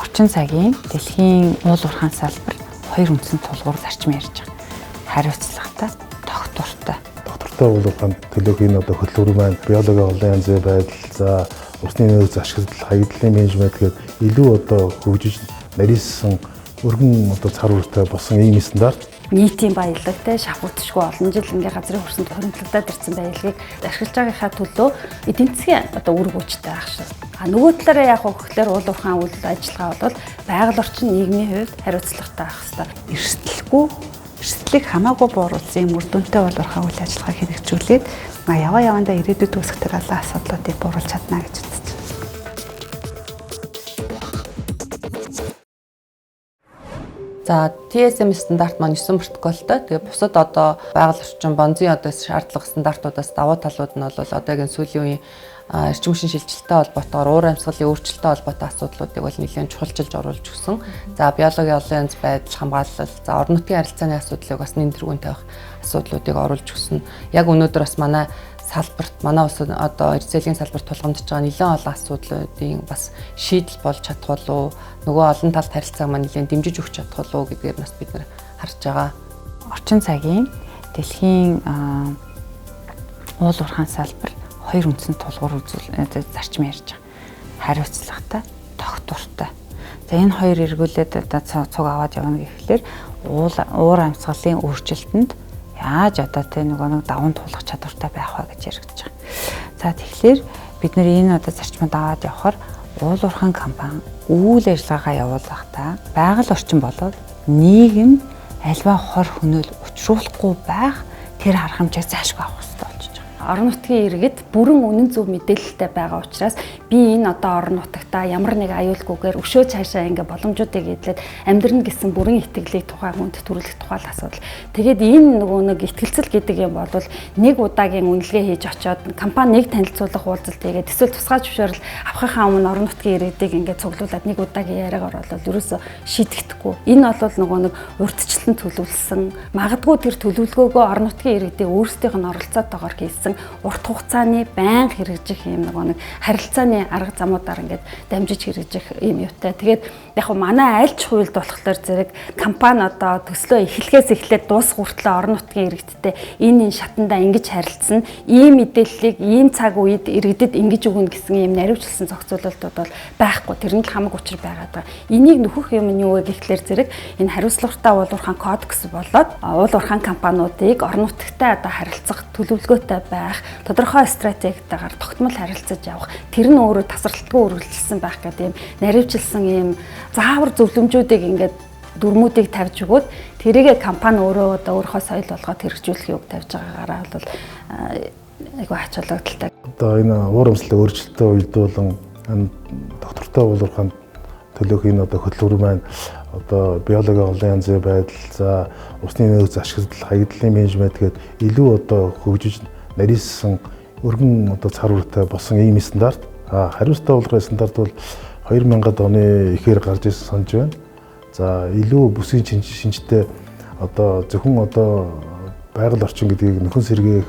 Орчин цагийн дэлхийн уул уурхайн салбар хоёр үндсэн тулгуур зарчим ярьж байгаа. Хариуцлагатай, тогтвортой. Тогтвортой уул уурхайн төлөөгийн одоо хөтөлбөр маань биологийн олон янзын байдал, за усны нөөц ашиглал, хаягдлын менежмент гээд илүү одоо хөгжиж нарийсан өргөн одоо цар хүртэй болсон ийм стандарт. Нийтийн баялагтай шавхуудшгүй олон жил ингээ газрын хөрсөнд хоригдлоод ирсэн баялагийг ашиглаж байгаагийнхаа төлөө эдийн засгийн одоо үр гүйцэтгэж байх шиг. Нөгөө талаараа яг хөөхлөөр уул уурхайн үйл ажиллагаа бол байгаль орчин нийгмийн хувьд хариуцлагатай байх хэрэгтэй. Эрсдлийг хамаагүй бууруулсан юм үр дүнтэй уул уурхайн үйл ажиллагааг хэрэгжүүлээд явандаа ирээдүйд үүсэх тэр олон асуудлуудыг бууруулж чадна гэж үзэж байна. За TSM стандарт маань 9 протоколтой. Тэгээ бусад одоо байгаль орчин бонзын одоо шаардлага стандартуудаас давуу талууд нь бол одоогийн сүүлийн үеийн эрчим хүчний шилжилттэй холбоотойгоор уур амьсгалын өөрчлөлттэй холбоотой асуудлуудыг бол нэлээд чухалчилж оруулж өгсөн. За биологийн олон янз байдал хамгаалал, за орон нутгийн харилцааны асуудлыг бас нэн тэргүүн тавих асуудлуудыг оруулж өгсөн. Яг өнөөдөр бас манай салбарт манай улс одоо эрсдлийн салбарт тулгамдж байгаа нэлээд олон асуудлуудын бас шийдэл болж чадах болов нөгөө олон талт харилцааг маань нэлээд дэмжиж өгч чадах болов гэдгээр бас бид нэр харж байгаа. Орчин цагийн дэлхийн уул уурхайн салбар хоёр үндсэн тулгуур зарчим ярьж байгаа. Хариуцлагатай, тогтвортой. За энэ хоёр эргүүлээд одоо цуг аваад явна гэхлээр уур амьсгалын өөрчлөлтөнд яаж одоо нэг даван туулах чадвартай байх вэ гэж яригдж байгаа. За тэгэхээр бид нэр энэ одоо зарчмууд аваад явхаар уул уурхайн компани үйл ажиллагаагаа явуулахдаа байгаль орчин болоод нийгэм альва хор хөнөөл учруулахгүй байх тэр арга хэмжээг заашгүй авах хэрэгтэй болж байгаа. Орон нутгийн иргэд бүрэн үнэн зөв мэдээлэлтэй байгаа учраас би энэ одоо орон нутагтаа ямар нэг аюулгүйгээр өшөө цаашаа ингээ боломжуудыг эдлээд амьдрын гэсэн бүрэн итгэлийг тухайн хүнд төрүүлэх тухай асуудал. Тэгээд энэ нөгөө нэг итгэлцэл гэдэг юм бол нэг удаагийн үнэлгээ хийж очоод компани нэг танилцуулах уулзалт хийгээд эсвэл тусгай зөвшөөрөл авахынхаа өмнө орон нутгийн иргэдийг ингээ цуглуулад нэг удаагийн яриагаар болол ерөөсө шийдэгдэхгүй. Энэ бол нөгөө нэг урьдчилан төлөвлөсөн магадгүй тэр төлөвлөгөөгөө орон нутгийн иргэдийн өөрсдийнх нь оролцоотойгоор хийсэн урт хугацааны байнга хэрэгжих юм нэг харилцааны арга замуудаар ингээд дамжиж хэрэгжих юм юутай. Тэгээд яг хөө манай айлч хуульд болохоор зэрэг компани одоо төслөө эхлэхээс эхлээд дуусах хүртэл орон нутгийн иргэдтэй энэ шатандаа ингэж харилцсан, ийм мэдээллийг ийм цаг үед иргэдэд ингэж өгнө гэсэн ийм наривчлсан зохицуулалтууд бол байхгүй. Тэрний хамаг учир байгаад байгаа. Энийг нөхөх юм нь юу вэ гэхлээр зэрэг энэ хариуцлагатай уул уурхайн кодекс болоод уул уурхайн компаниудыг орон нутагтай одоо харилцах төлөвлөгөөтэй байх, тодорхой стратегитэйгээр тогтмол харилцаж явах, тэр нь өөрөө тасралтгүй үргэлжилсэн байх гэдэг юм наривчлсан ийм заавар зөвлөмжүүдийг ингээд дүрмүүдийг тавьж өгөөд тэрийгэ компани өөрөө одоо өөрийнхөө соёл болгоод хэрэгжүүлэх юг тавьж байгаагаараа бол айгүй ач холбогдолтой. Одоо энэ уур амьсгалын өөрчлөлттэй үед болон доктортой уул уурхайн төлөөх энэ одоо хөтөлбөр маань одоо биологийн олон янзын байдал, за усны нөөц ашиглал, хаягдлын менежмент гээд илүү одоо хөгжиж нарийсан өргөн одоо цар хүртэй болсон ийм стандарт. Хариуцлагатай уул уурхайн стандарт бол 2000-ад оны эхээр гарч ирсэн санаж байна. За илүү бүсгийн шинжтэй одоо зөвхөн одоо байгаль орчин гэдгийг нөхөн сэргээх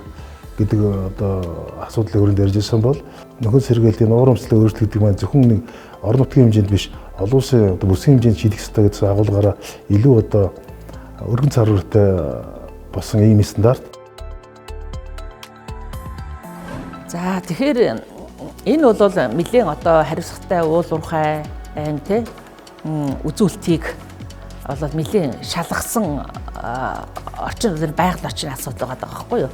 гэдэг одоо асуудлын хүрээнд ярьж ирсэн бол нөхөн сэргээлтийн уур амьсгалын өөрчлөлт гэдэг маань зөвхөн нэг орон нутгийн хэмжээнд биш, олон улсын одоо бүсгийн хэмжээнд шийдэх ёстой гэсэн агуулгаараа илүү одоо өргөн цар хүртэй болсон ийм стандарт. За тэгэхээр энэ бол нэлийн одоо хариуцлагатай уул уурхай тий үзүүлэлтийг бол нэлийн шалгасан орчин байгаль орчны асуудал байгаа байхгүй юу?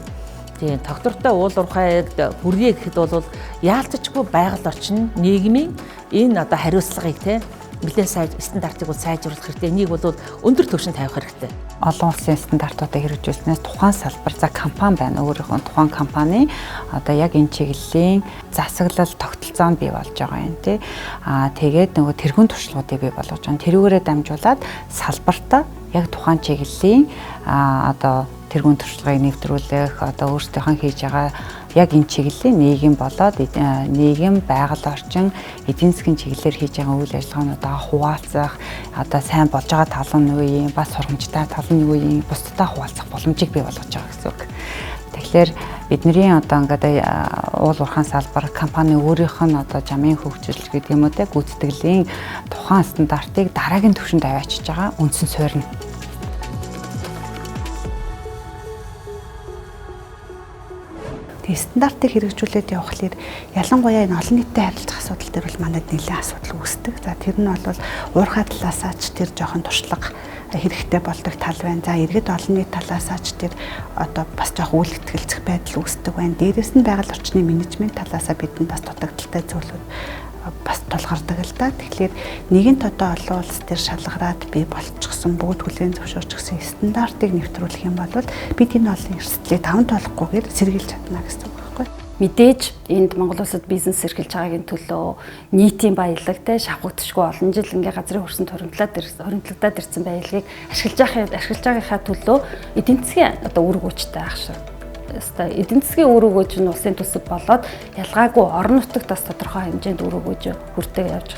Тийм тогтвортой уул уурхайд хүргэе гэхэд бол яалтчгүй байгаль орчин нийгмийн энэ одоо хариуцлагыг тий нэлээд стандартыг сайжруулах хэрэгтэй. Энийг бол өндөр түвшинд тавих хэрэгтэй. Олон улсын стандартуудыг хэрэгжүүлснээр тухайн салбар за компани байна. Өөрийнхөө тухайн компани одоо яг энэ чиглэлийн засаглал тогтолцоонд бий болж байгаа юм тий. Тэгээд нөгөө тэргуун туршлагуудыг бий болгож байгаа. Тэрүүгээрээ дамжуулаад салбартаа яг тухайн чиглэлийн одоо тэргуун туршлагыг нэвтрүүлэх одоо өөрсдийнхөө хийж байгаа яг энэ чиглэлийн нийгэм болоод нийгэм байгаль орчин эдийн засгийн чиглэлээр хийж байгаа үйл ажиллагаануудаа хуваалцах одоо сайн болж байгаа тал нь юу юм, бас сургамжтай тал нь юу юм, бусдад хуваалцах боломжийг бий болгож байгаа гэсэн үг. Тэгэхээр бидний одоо ингээд уул уурхайн салбар компани өөрийнх нь одоо жамын хөгжил гэдэг юм уу те гүйцэтгэлийн тухайн стандартыг дараагийн түвшинд аваачиж байгаа үндсэн суурь нь. Стандартыг хэрэгжүүлээд явхлаар ялангуяа энэ олон нийтэд харилцах асуудал дээр бол манайд нэлээд асуудал үүсдэг. За тэр нь бол уурхай талаасаа ч тэр жоохон туршлага хэрэгтэй болдог тал байна. За иргэд олон нийт талаасаа ч тэр одоо бас жоохон үйл ихтгэлцэх байдал үүсдэг байна. Дээрээс нь байгаль орчны менежмент талаасаа бидэнд бас дутагдaltaй зүйлүүд бас тулгардаг л да. Тэгэхээр нэгэнт одоо олон улс төр шалгараад бий болчихсон бүгд хүлээн зөвшөөрчихсөн стандартыг нэвтрүүлэх юм бол бид энэ олон эрсдлийг даван тоолохгүйгээр сэргийлж чадна гэсэн үг байхгүй. Мэдээж энд Монгол улсад бизнес эрхэлж байгаагийн төлөө нийтийн баялаг те шавхагдшгүй олон жил ингээ газрын хөрсөнд хоригдлагдаад ирсэн баялагийг ашиглаж байгаагийнхаа төлөө эдийн засгийн одоо үр өгөөжтэй ах шиг. Эдийн засгийн үр өгөөж нь улсын төсөв болоод ялгаагүй орон нутагт бас тодорхой хэмжээнд үр өгөөж хүртээг явж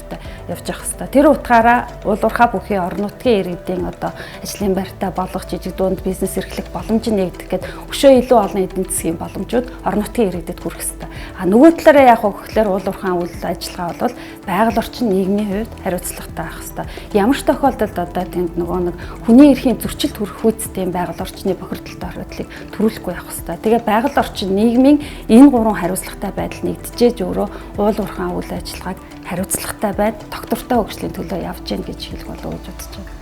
явах хэрэгтэй. Тэр утгаараа уул уурхай бүхий орон нутгийн иргэдийн одоо ажлын байртаа болгох жижиг дунд бизнес эрхлэх боломж нэгдэх гээд өшөө илүү олон эдийн засгийн боломжууд орон нутгийн иргэдэд хүрэх хэрэгтэй. Нөгөө талаараа яг хөөхлөөр уул уурхай үйл ажиллагаа бол байгаль орчин нийгмийн хувьд хариуцлагатай байх хэрэгтэй. Ямар ч тохиолдолд одоо тэнд нөгөө нэг хүний эрхийн зөрчилд хүрэх үедтэй байгаль орчны бохирдолтой хоригдлыг төрүүлэхгүй явах хэрэгтэй. Тэгээ байгаль орчин нийгмийн энэ гурван хариуцлагатай байдал нэгдэжээж өөрөө уул уурхай үйл ажиллагааг хариуцлагатай байд доктортой хөгжлийн төлөө явж гин гэж хэлэх болов гэж бодож байна.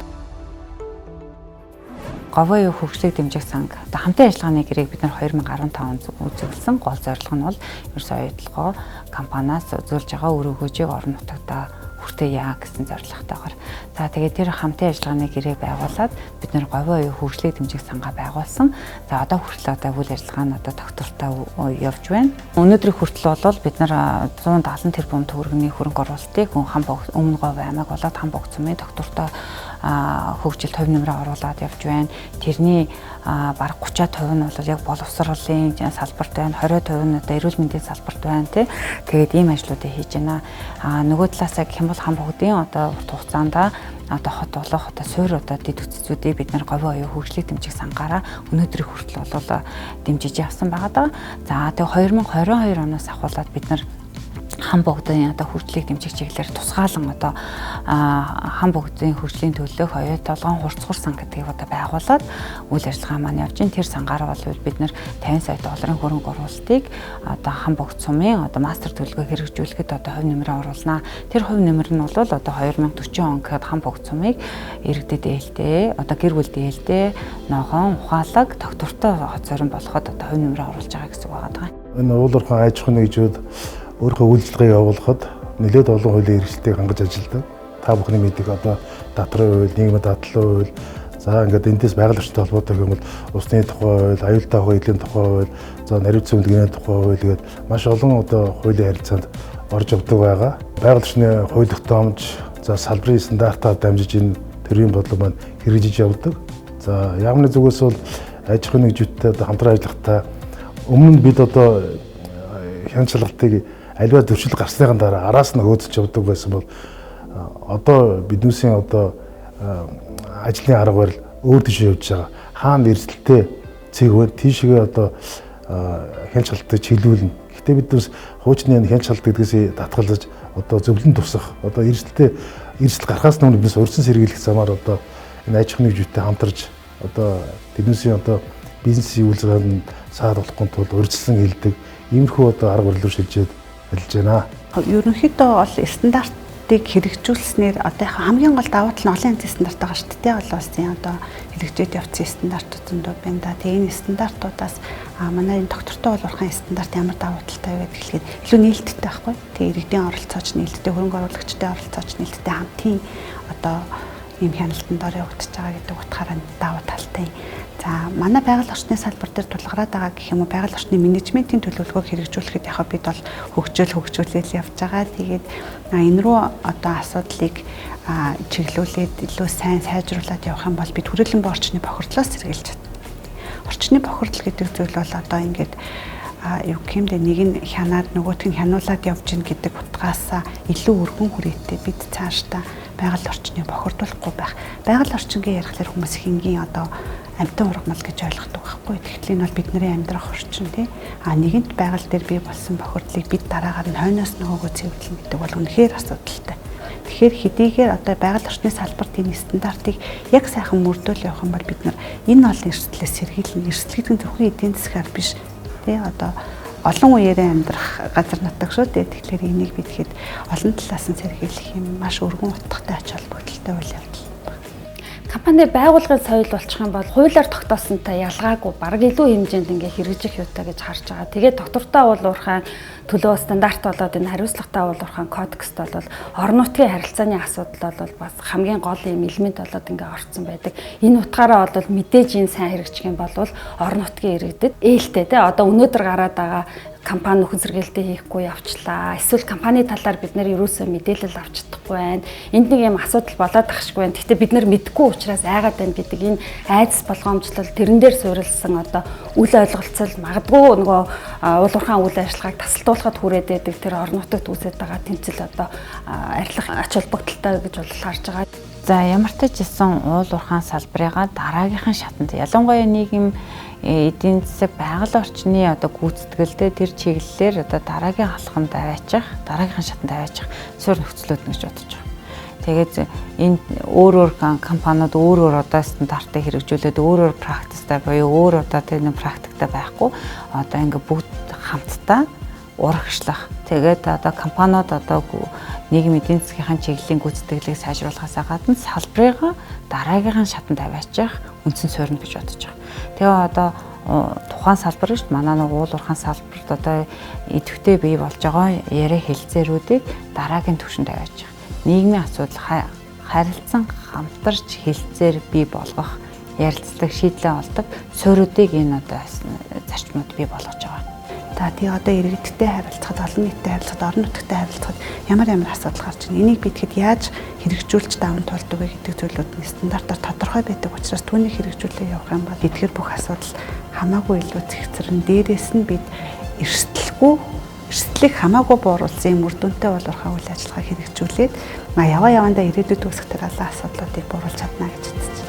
Говийн хөгжлийг дэмжих санг одоо хамтын ажиллагааны гэрээг бид нар 2015 онд үзүүлсэн. Гол зорилго нь бол ерөөсөө оюутлогоо компаниас үзүүлж байгаа үр өгөөжийг орон нутагтаа хүртээе гэсэн зорилготойгоор. За тэгээд тэр хамтын ажиллагааны гэрээг байгуулад бид нар говийн хөгжлийг дэмжих сангаа байгуулсан. За одоо хүртэл одоо үйл ажиллагаа нь одоо доктортой явж байна. Өнөөдрийн хүртэл бол бид нар 170 тэрбум төгрөгийн хөрөнгө оруулалтыг өмнө говь аймаг болоод хам богц сумын доктортой хөгжилд хувь нэмрээ оруулаад явж байна. Тэрний бараг 30% нь бол яг боловсролын салбарт байна. 20% нь одоо эрүүл мэндийн салбарт байна тий. Тэгээд ийм ажлуудыг хийж байна. Нөгөө талаасаа гэх юм бол хам богдын одоо урт хугацаанд одоо хот болох одоо суурь одоо дэд үтцүүдийг бид нар говийн оюун хөгжлийг дэмжих сангаараа өнөөдрийн хүртэл бол дэмжиж явсан байгаа. За тэгээ 2022 оноос ахуулаад бид нар хам богдын одоо хөгжлийг дэмжих чиглэлээр тусгаалan одоо хам богдын хөгжлийн төлөөх оюу толгойн хурцгуур сан гэдгийг одоо байгуулад үйл ажиллагаа маань явж байна. Тэр сангаараа бол бид нэр 50 сая долларын хөрөнгө оруулалтыг одоо хам богд сумын одоо мастер төлөвлөгөө хэрэгжүүлэхэд одоо хувь нэмрээ оруулнаа. Тэр хувь нэмэр нь бол одоо 2040 он гэхэд хам богд сумыг иргэдэд ээлтэй одоо гэр бүл ээлтэй ногоон ухаалаг доктортой хоцорон болоход одоо хувь нэмрээ оруулж байгаа гэсэн үг байгаа. Энэ уул уурхай аж ахуйн нэгжүүд өөрийнхөө үйлчлэгийг явуулахад нэлээд олон хуулийн эрхлэлтийг хангаж ажилладаг. Та бүхний мэдих одоо датрын хууль, нийгмийн дадлын хууль, за ингээд эндээс байгаль орчинтой холбоотой юм бол усны тухай хууль, аюултай хуулийн тухай хууль, за наривцын үндэсний тухай хууль гээд маш олон одоо хуулийн харилцаанд орж явдаг байгаа. Байгаль орчны хууль тогтоомж, за салбарын стандартаар дамжиж энэ төрийн бодлого маань хэрэгжиж явдаг. За яамны зүгээс бол аж ахуйн нэгжүүдтэй хамтран ажиллахтаа өмнө нь бид одоо хяналт шалгалтыг альва төвшил гарсныхан дараа араас нь хөөцөж явдаг байсан бол одоо биднээсийн одоо ажлын арга барил өөр тийш явж байгаа. Хаана эрсдэлтэй цэг вэ? Тийшээ одоо хяналт шалгалтыг чиглүүлнэ. Гэхдээ биднээс хуучны хяналт шалгалт гэдгээс татгалзаж одоо зөвлөн тусах одоо эрсдэл гарахаас өмнө биднээс урьдчилан сэргийлэх замаар одоо энэ аж ахуйн нэгжүүдтэй хамтарч одоо биднээсийн одоо бизнесийн үйл ажиллагаанд саад болохын тулд урьдчилан хилдэг иймэрхүү одоо арга барил руу шилжээд ажиллаж байна. Ерөнхийдөө бол стандартыг хэрэгжүүлснээр одоо хамгийн гол давуу тал нь олон янзын стандарт байгаа шүү дээ. Олон улсын одоо хэрэгжээд явцсан стандартууд байна да. Тэгээ энэ стандартуудаас манай энэ доктортой уул уурхайн стандарт ямар давуу талтай вэ гэхлээр илүү нээлттэй байхгүй. Тэгээ иргэдийн оролцооч нээлттэй, хөрөнгө оруулагчдын оролцооч нээлттэй хамтын одоо ийм хяналтанд ор явагдаж байгаа гэдэг утгаараа давуу талтай. За манай байгаль орчны салбар дээр тулгараад байгаа гэх юм уу байгаль орчны менежментийн төлөвлөгөөг хэрэгжүүлэхэд яг бид бол хөгжүүлээд явж байгаа. Тэгээд энэ рүү одоо асуудлыг чиглүүлээд илүү сайн сайжруулад явах юм бол бид хүрээлэн орчны бохирдлоос сэргийлж чадна. Орчны бохирдол гэдэг зүйл бол одоо ингээд юу гэмдэ нэг нь хянаад нөгөөх нь хянуулаад явж гин гэдэг утгаас илүү өргөн хүрээтэй бид цаашдаа байгаль орчныг бохирдуулахгүй байх. Байгаль орчингийн ярихлаар хүмүүс хингийн одоо амьтан ургамал гэж ойлгодог байхгүй. Тэгэхээр энэ бол бидний амьдрах орчин тий. Нэгэнт байгаль дээр бий болсон бохирдлыг бид дараагаар нь хойноос нөгөөгөө цэвэрлэн гэдэг бол үнэхээр асуудалтай. Тэгэхээр хэдийгээр одоо байгаль орчны салбарт энэ стандартыг яг сайхан мөрдөөл явах юм бол бид нар энэ олон эрсдлээс сэргийлнэ. Эрсдэл гэдэг нь зөвхөн эдийн засгаар биш. Тэ одоо олон үеэрээ амьдрах газар нутаг шүү дээ. Тэгэхээр энийг бид хэд олон талаас нь сэргийлэх юм маш өргөн утгатай ач холбогдолтой үйл явдал. Компани байгууллагын соёл болчих юм бол хуулиар тогтоосонтой ялгаагүй бараг илүү хэмжээнд ингээ хэрэгжих юутай гэж харж байгаа. Тэгээд доктортой уулуурхайн төлөө стандарт болоод энэ хариуцлагатай уулуурхайн кодекст бол орон нутгийн харилцааны асуудал бол бас хамгийн гол юм элемент болоод ингээ орцсон байдаг. Энэ утгаараа бол мэдээж энэ сайн хэрэгжих юм бол орон нутгийн иргэдэд ээлтэй те одоо өнөөдөр гараад байгаа компани нөхөн сэргээлтээ хийхгүй явчлаа. Эсвэл компани талаар бид нэр ерөөсөө мэдээлэл авч чадахгүй байна. Энд нэг юм асуудал болоод тахшгүй байна. Гэхдээ бид нар мэдгүй учраас айгаад байна гэдэг энэ айдас болгоомжлол тэрэн дээр суурилсан одоо үл ойлголцол магадгүй нөгөө уулуурхаан үйл ажиллагааг тасалдуулахад хүрээд байдаг тэр орон нутагт үүсэж байгаа тэмцэл одоо арилах ач холбогдолтой гэж бол харж байгаа. За ямар ч гэсэн уулуурхаан салбарыгаа дараагийнхын шатанд ялангуяа нийгэм эдийн засаг байгаль орчны одоо гүйцэтгэлтэй тэр чиглэлээр одоо дараагийн халаханд аваачих, дараагийнхын шатанд аваачих суурь нөхцлүүд гэж бодож байгаа. Тэгээд энэ өөр компаниуд өөр одоо стандартыг хэрэгжүүлээд өөр практиктай буюу өөр одоо тэр нэг практиктай байхгүй одоо ингээ бүгд хамтдаа урагшлах. Тэгээд одоо компаниуд одоо нийгэм эдийн засгийн чиглэлийн гүйцэтгэлийг сайжруулахаас гадна салбарыгаа дараагийнхын шатанд аваачих үндсэн суурь гэж бодож байгаа. Тэгээ одоо тухайн салбар шүү дээ. Манай нэг уулуурхаан салбарт одоо идэвхтэй бий болж байгаа яриа хэлцээрүүдийг дараагийн түвшинд аваачих. Нийгмийн асуудал харилцан хамтарч хэлцээр бий болгох, ярилцлага шийдлээ олдог суурьуудыг энэ одоо зарчмууд бий болгож байгаа. Тэгээ одоо иргэдтэй харилцахад, олон нийтэд харилцахад, орон нутагтай харилцахад ямар асуудал гарч байна. Энийг бид хэд яаж хэрэгжүүлж даван туулдаг вэ гэдэг зүйлүүд нь стандартаар тодорхой байдаг учраас түүнийг хэрэгжүүлээ явах юм бол эдгээр бүх асуудал хамаагүй илүү цэгцэрэн. Дээрээс нь бид эрсдлийг хамаагүй бууруулсан юм үр дүнтэй уулуурхай үйл ажиллагаа хэрэгжүүлээд явандаа ирээдүйд үүсэх тэр олон асуудлуудыг бууруулж чадна гэж үзэж байна.